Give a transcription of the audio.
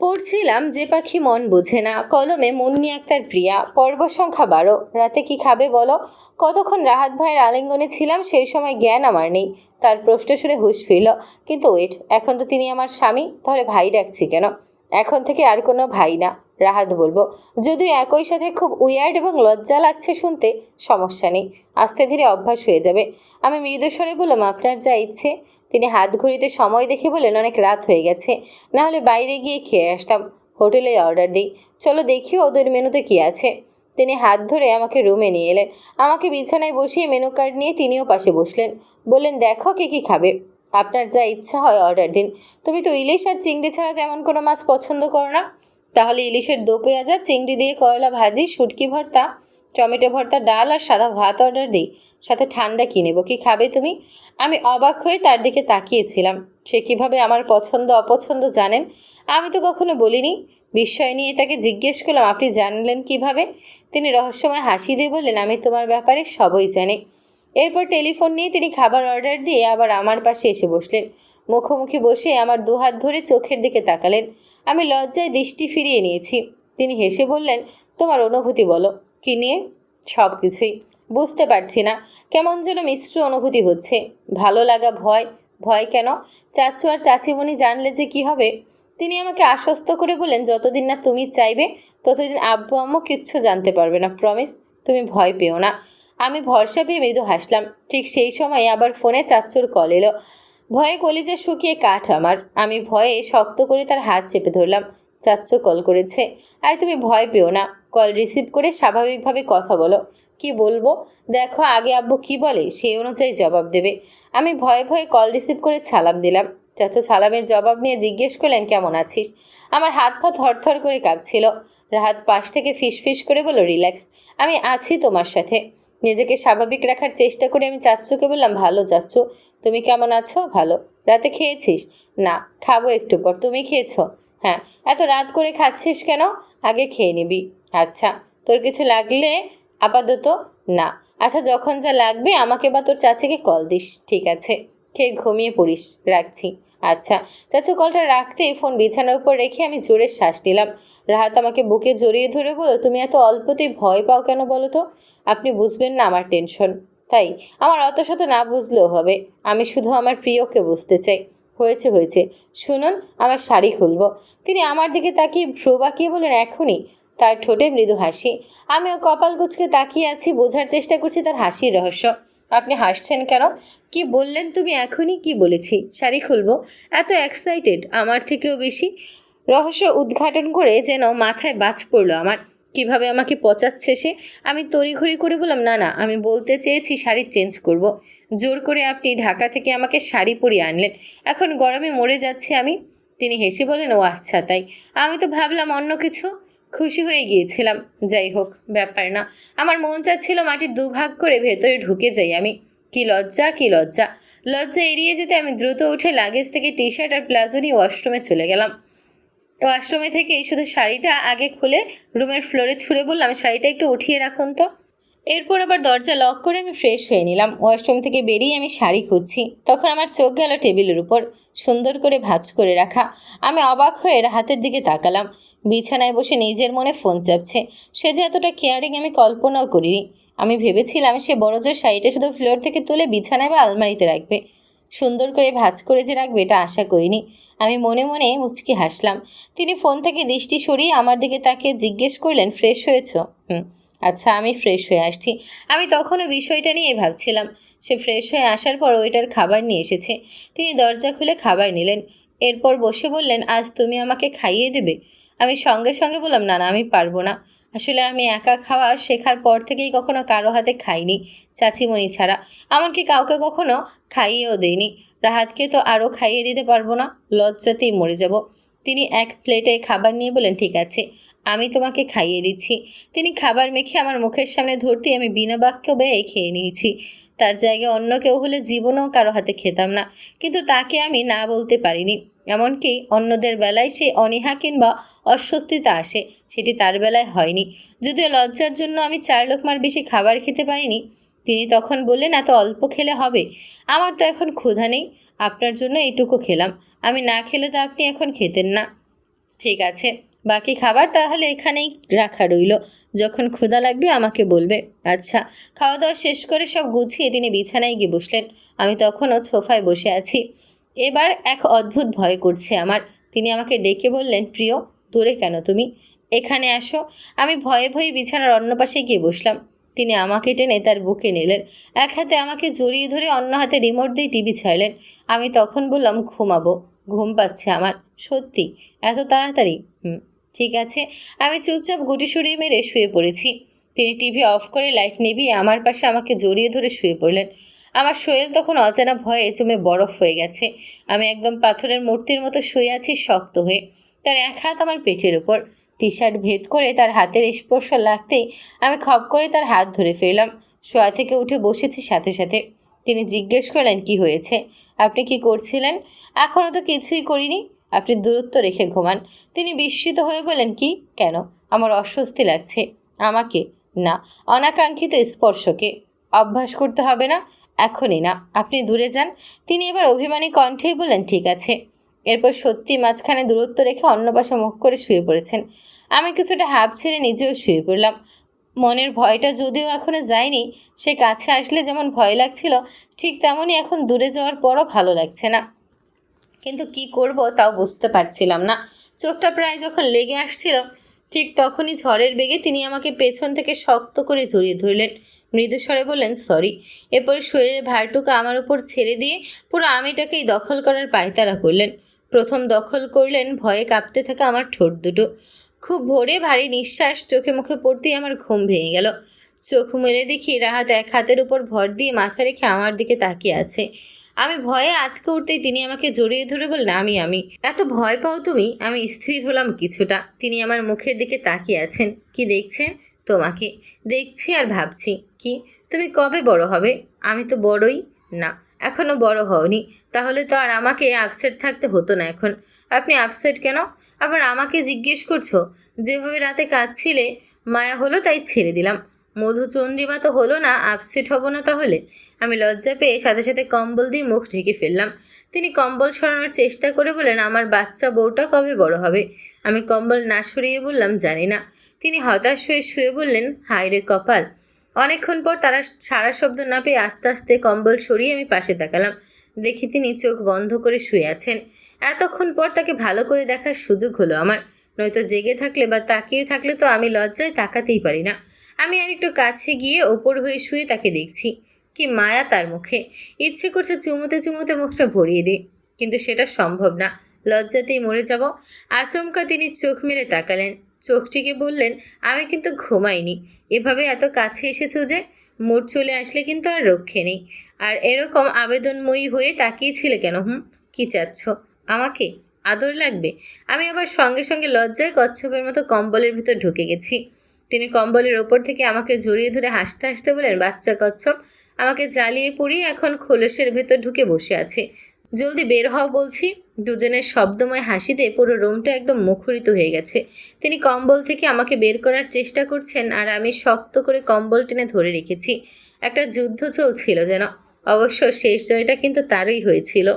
পড়ছিলাম যে পাখি মন বোঝে না, কলমে মুন্নি আক্তার প্রিয়া, পর্ব সংখ্যা 12। রাতে কি খাবে বলো? কতক্ষণ রাহাত ভাইয়ের আলিঙ্গনে ছিলাম, সেই সময় জ্ঞান আমার নেই। তার প্রশ্ন শুনে হুঁশ ফিরল। কিন্তু ওয়েট, এখন তো তিনি আমার স্বামী, তাহলে ভাই ডাকছি কেন? এখন থেকে আর কোনো ভাই না, রাহাত বলবো। যদিও একই সাথে খুব উইয়ার্ড এবং লজ্জা লাগছে শুনতে, সমস্যা নেই, আস্তে ধীরে অভ্যাস হয়ে যাবে। আমি মৃদু স্বরে বললাম, আপনার যা ইচ্ছে। তিনি হাত ঘড়িতে সময় দেখে বললেন, অনেক রাত হয়ে গেছে, না হলে বাইরে গিয়ে খেয়ে আসতাম। হোটেলে অর্ডার দিই, চলো দেখিও ওদের মেনুতে কি আছে। তিনি হাত ধরে আমাকে রুমে নিয়ে এলেন। আমাকে বিছানায় বসিয়ে মেনু কার্ড নিয়ে তিনিও পাশে বসলেন। বললেন, দেখো কে কি খাবে, আপনার যা ইচ্ছা হয় অর্ডার দিন। তুমি তো ইলিশ আর চিংড়ি ছাড়া তেমন কোনো মাছ পছন্দ করো না, তাহলে ইলিশের দো পেঁয়াজা, চিংড়ি দিয়ে করলা ভাজি, শুটকি ভর্তা, টমেটো ভর্তা, ডাল আর সাদা ভাত অর্ডার দিই। সাথে ঠান্ডা কি নেবো, কি খাবে তুমি? আমি অবাক হয়ে তার দিকে তাকিয়েছিলাম। সে কিভাবে আমার পছন্দ অপছন্দ জানেন? আমি তো কখনো বলিনি। বিস্ময় নিয়ে তাকে জিজ্ঞেস করলাম, আপনি জানলেন কিভাবে? তিনি রহস্যময় হাসি দিয়ে বললেন, আমি তোমার ব্যাপারে সবই জানি। এরপর টেলিফোন নিয়ে তিনি খাবার অর্ডার দিয়ে আবার আমার পাশে এসে বসলেন। মুখোমুখি বসে আমার দুহাত ধরে চোখের দিকে তাকালেন। আমি লজ্জায় দৃষ্টি ফিরিয়ে নিয়েছি। তিনি হেসে বললেন, তোমার অনুভূতি বলো। কি নিয়ে? সব কিছুই। বুঝতে পারছি না, কেমন যেন মিশ্র অনুভূতি হচ্ছে। ভালো লাগা, ভয়। ভয় কেন? চাচু আর চাচিমণি জানলে যে কি হবে? তিনি আমাকে আশ্বস্ত করে বললেন, যতদিন না তুমি চাইবে ততদিন আব্বু আম্মু কিচ্ছু জানতে পারবে না, প্রমিস। তুমি ভয় পেও না। আমি ভরসা পেয়ে মৃদু হাসলাম। ঠিক সেই সময় আবার ফোনে চাচ্চুর কল এলো। ভয়ে কলিজা শুকিয়ে কাঠ আমার। আমি ভয়ে শক্ত করে তার হাত চেপে ধরলাম। চাচ্চু কল করেছে। আর তুমি ভয় পেও না, কল রিসিভ করে স্বাভাবিকভাবে কথা বলো। কি বলবো? দেখো আগে আব্বু কি বলে সেই অনুযায়ী জবাব দেবে। আমি ভয়ে ভয়ে কল রিসিভ করে সালাম দিলাম। চাচু সালামের জবাব নিয়ে জিজ্ঞেস করলেন, কেমন আছিস? আমার হাত পা থরথর করে কাঁপছিল। রাহাত পাশ থেকে ফিসফিস করে বলল, রিল্যাক্স, আমি আছি তোমার সাথে। নিজেকে স্বাভাবিক রাখার চেষ্টা করে আমি চাচ্চুকে বললাম, ভালো চাচ্চু, তুমি কেমন আছো? ভালো। রাতে খেয়েছিস? না, খাবো একটু পর। তুমি খেয়েছো? হ্যাঁ। এত রাত করে খাচ্ছিস কেন? আগে খেয়ে নিবি। আচ্ছা। তোর কিছু লাগলে? আপাতত না। আচ্ছা, যখন যা লাগবে আমাকে বা তোর চাচিকে কল দিস, ঠিক আছে? খেয়ে ঘুমিয়ে পড়িস, রাখছি। আচ্ছা। চাচু কলটা রাখতেই ফোন বিছানার উপর রেখে আমি জোরে শ্বাস নিলাম। রাহাত আমাকে বুকে জড়িয়ে ধরে বলল, তুমি এত অল্পতেই ভয় পাও কেন বলো তো? আপনি বুঝবেন না আমার টেনশন। তাই? আমার অত শত না বুঝলেও হবে। আমি শুধু আমার প্রিয়কে বুঝতে চাই। হয়েছে হয়েছে, শুনুন, আমার শাড়ি খুলবো। তিনি আমার দিকে তাকিয়ে ভ্রু বাঁকিয়ে বলেন, এখনই? তার ঠোঁটে মৃদু হাসি। আমিও কপাল কুঁচকে তাকিয়ে আছি, বোঝার চেষ্টা করছি তার হাসির রহস্য। আপনি হাসছেন কেন? কি বললেন তুমি এখনই? কি বলেছি? শাড়ি খুলবো? এত এক্সাইটেড আমার থেকেও বেশি। রহস্য উদ্ঘাটন করে যেন মাথায় বাজ পড়লো আমার। কিভাবে আমাকে পচাচ্ছে সে! আমি তড়িঘড়ি করে বললাম, না না, আমি বলতে চেয়েছি শাড়ি চেঞ্জ করব। জোর করে আপনি ঢাকা থেকে আমাকে শাড়ি পরিয়ে আনলেন, এখন গরমে মরে যাচ্ছি আমি। তিনি হেসে বলেন, ও আচ্ছা তাই। আমি তো ভাবলাম অন্য কিছু। খুশি হয়ে গিয়েছিলাম। যাই হোক, ব্যাপার না। আমার মন চাচ্ছিল মাটির দুভাগ করে ভেতরে ঢুকে যাই আমি। কি লজ্জা, কি লজ্জা! লজ্জা এড়িয়ে যেতে আমি দ্রুত উঠে লাগেজ থেকে টি শার্ট আর প্লাজো নিয়ে ওয়াশরুমে চলে গেলাম। ওয়াশরুমে থেকেই শুধু শাড়িটা আগে খুলে রুমের ফ্লোরে ছুঁড়ে বললাম, শাড়িটা একটু উঠিয়ে রাখুন তো। এরপর আবার দরজা লক করে আমি ফ্রেশ হয়ে নিলাম। ওয়াশরুম থেকে বেরিয়ে আমি শাড়ি খুঁজছি, তখন আমার চোখ গেল টেবিলের উপর, সুন্দর করে ভাঁজ করে রাখা। আমি অবাক হয়ে হাতের দিকে তাকালাম। বিছানায় বসে নিজের মনে ফোন চাপছে। সে যে এতটা কেয়ারিং আমি কল্পনাও করিনি। আমি ভেবেছিলাম সে বড়জোর শাড়িটা শুধু ফ্লোর থেকে তুলে বিছানায় বা আলমারিতে রাখবে, সুন্দর করে ভাঁজ করে যে রাখবে এটা আশা করিনি। আমি মনে মনে মুচকি হাসলাম। তিনি ফোন থেকে দৃষ্টি সরিয়ে আমার দিকে তাকিয়ে জিজ্ঞেস করলেন, ফ্রেশ হয়েছো? আচ্ছা, আমি ফ্রেশ হয়ে আসছি। আমি তখনও বিষয়টা নিয়ে ভাবছিলাম। সে ফ্রেশ হয়ে আসার পর ওয়েটার খাবার নিয়ে এসেছে। তিনি দরজা খুলে খাবার নিলেন। এরপর বসে বললেন, আজ তুমি আমাকে খাইয়ে দেবে? আমি সঙ্গে সঙ্গে বললাম, না না, আমি পারবো না। আসলে আমি একা খাওয়া শেখার পর থেকেই কখনো কারো হাতে খাইনি, চাচিমণি ছাড়া। এমনকি কাউকে কখনো খাইয়েও দেইনি। রাহাতকে তো আরও খাইয়ে দিতে পারবো না, লজ্জাতেই মরে যাব। তিনি এক প্লেটে খাবার নিয়ে বলেন, ঠিক আছে, আমি তোমাকে খাইয়ে দিচ্ছি। তিনি খাবার মেখে আমার মুখের সামনে ধরতেই আমি বিনা বাক্য ব্যয়ে খেয়ে নিয়েছি। তার জায়গায় অন্য কেউ হলে জীবনেও কারো হাতে খেতাম না, কিন্তু তাকে আমি না বলতে পারিনি। এমনকি অন্যদের বেলায় সেই অনীহা কিংবা অস্বস্তিতা আসে, সেটি তার বেলায় হয়নি। যদিও লজ্জার জন্য আমি 4 লোকমার বেশি খাবার খেতে পারিনি। তিনি তখন বললেন, এত অল্প খেলে হবে? আমার তো এখন ক্ষুধা নেই, আপনার জন্য এইটুকু খেলাম। আমি না খেলে তো আপনি এখন খেতেন না। ঠিক আছে, বাকি খাবার তাহলে এখানেই রাখা রইল, যখন ক্ষুধা লাগবে আমাকে বলবে। আচ্ছা। খাওয়া দাওয়া শেষ করে সব গুছিয়ে তিনি বিছানায় গিয়ে বসলেন। আমি তখনও সোফায় বসে আছি। এবার এক অদ্ভুত ভয় করছে আমার। তিনি আমাকে ডেকে বললেন, প্রিয়, দূরে কেন তুমি? এখানে আসো। আমি ভয়ে ভয়ে বিছানার অন্য পাশে গিয়ে বসলাম। তিনি আমাকে টেনে তার বুকে নিলেন। এক হাতে আমাকে জড়িয়ে ধরে অন্য হাতে রিমোট দিয়ে টিভি ছাড়লেন। আমি তখন বললাম, ঘুমাবো। ঘুম পাচ্ছে আমার। সত্যি? এত তাড়াতাড়ি? ঠিক আছে। আমি চুপচাপ গুটি সরিয়ে মেরে শুয়ে পড়েছি। তিনি টিভি অফ করে লাইট নিভিয়ে আমার পাশে আমাকে জড়িয়ে ধরে শুয়ে পড়লেন। আমার শরীর তখন অজানা ভয়ে জমে বরফ হয়ে গেছে। আমি একদম পাথরের মূর্তির মতো শুয়ে আছি শক্ত হয়ে। তার এক হাত আমার পেটের ওপর। টি শার্ট ভেদ করে তার হাতের স্পর্শ লাগতেই আমি খপ করে তার হাত ধরে ফেললাম। শোয়া থেকে উঠে বসেছি সাথে সাথে। তিনি জিজ্ঞেস করলেন, কি হয়েছে? আপনি কি করছিলেন? এখনও তো কিছুই করিনি। আপনি দূরত্ব রেখে ঘুমান। তিনি বিস্মিত হয়ে বলেন, কি? কেন? আমার অস্বস্তি লাগছে। আমাকে না, অনাকাঙ্ক্ষিত স্পর্শকে। অভ্যাস করতে হবে না। এখনই না, আপনি দূরে যান। তিনি এবার অভিমানী কণ্ঠেই বললেন, ঠিক আছে। এরপর সত্যি মাঝখানে দূরত্ব রেখে অন্য পাশে মুখ করে শুয়ে পড়েছেন। আমি কিছুটা হাঁপ ছেড়ে নিজেও শুয়ে পড়লাম। মনের ভয়টা যদিও এখনো যায়নি, সে কাছে আসলে যেমন ভয় লাগছিল, ঠিক তেমনই এখন দূরে যাওয়ার পরও ভালো লাগছে না। কিন্তু কি করব তাও বুঝতে পারছিলাম না। চোখটা প্রায় যখন লেগে আসছিল, ঠিক তখনই ঝড়ের বেগে তিনি আমাকে পেছন থেকে শক্ত করে জড়িয়ে ধরলেন। মৃদু স্বরে বললেন, সরি। এরপর শরীরের ভারটুকু আমার উপর ছেড়ে দিয়ে পুরো আমিটাকেই দখল করার পায়তারা করলেন। প্রথম দখল করলেন ভয়ে কাঁপতে থাকা আমার ঠোঁট দুটো। খুব ভোরে ভারী নিঃশ্বাস চোখে মুখে পড়তেই আমার ঘুম ভেঙে গেল। চোখ মেলে দেখি রাহাত এক হাতের উপর ভর দিয়ে মাথা রেখে আমার দিকে তাকিয়ে আছে। আমি ভয়ে আঁতকে উঠতেই তিনি আমাকে জড়িয়ে ধরে বললেন, আমি এত ভয় পাও তুমি? আমি স্থির হলাম কিছুটা। তিনি আমার মুখের দিকে তাকিয়ে আছেন। কি দেখছেন? তোমাকে দেখছি আর ভাবছি, কি তুমি কবে বড় হবে? আমি তো বড়ই না, এখনো বড় হওনি। তাহলে তো আর আমাকে আপসেট থাকতে হতো না এখন। আপনি আপসেট কেন? আবার আমাকে জিজ্ঞেস করছো? যেভাবে রাতে কাঁদছিলে, মায়া হলো তাই ছেড়ে দিলাম। মধুচন্দ্রিমা তো হলো না, আপসেট হব না তাহলে? আমি লজ্জা পেয়ে সাথে সাথে কম্বল দিয়ে মুখ ঢেকে ফেললাম। তিনি কম্বল সরানোর চেষ্টা করে বলেন, আমার বাচ্চা বউটা কবে বড় হবে? আমি কম্বল না সরিয়ে বললাম, জানি না। তিনি হতাশ হয়ে শুয়ে বললেন, হায় রে কপাল। অনেকক্ষণ পর তারা সারা শব্দ না পেয়ে আস্তে আস্তে কম্বল সরিয়ে আমি পাশে তাকালাম। দেখি তিনি চোখ বন্ধ করে শুয়ে আছেন। এতক্ষণ পর তাকে ভালো করে দেখার সুযোগ হলো আমার। নয়তো জেগে থাকলে বা তাকিয়ে থাকলে তো আমি লজ্জায় তাকাতেই পারি না। আমি আরেকটু কাছে গিয়ে ওপর হয়ে শুয়ে তাকে দেখছি। কি মায়া তার মুখে! ইচ্ছে করছে চুমুতে চুমুতে মুখটা ভরিয়ে দিই, কিন্তু সেটা সম্ভব না। লজ্জাতেই মরে যাব। আচমকা তিনি চোখ মেলে তাকালেন। চোখটিকে বললেন, আমি কিন্তু ঘুমাইনি। এভাবে এত কাছে এসেছো যে? মোড় চলে আসলে কিন্তু আর রক্ষে নেই। আর এরকম আবেদনময়ী হয়ে তাকিয়েছিলে কেন? কি চাচ্ছ? আমাকে আদর লাগবে? আমি আবার সঙ্গে সঙ্গে লজ্জায় কচ্ছপের মতো কম্বলের ভিতর ঢুকে গেছি। তিনি কম্বলের ওপর থেকে আমাকে জড়িয়ে ধরে হাসতে হাসতে বলেন, বাচ্চা কচ্ছপ, আমাকে জ্বালিয়ে পুড়িয়ে এখন খোলসের ভেতর ঢুকে বসে আছে। জলদি বের হও বলছি। দুজনের শব্দময় হাসিতে পুরো রুমটা একদম মুখরিত হয়ে গেছে। তিনি কম্বল থেকে আমাকে বের করার চেষ্টা করছেন, আর আমি শক্ত করে কম্বল টেনে ধরে রেখেছি। একটা যুদ্ধ চলছিল যেন। অবশ্য শেষ জয়টা কিন্তু তারই হয়েছিল।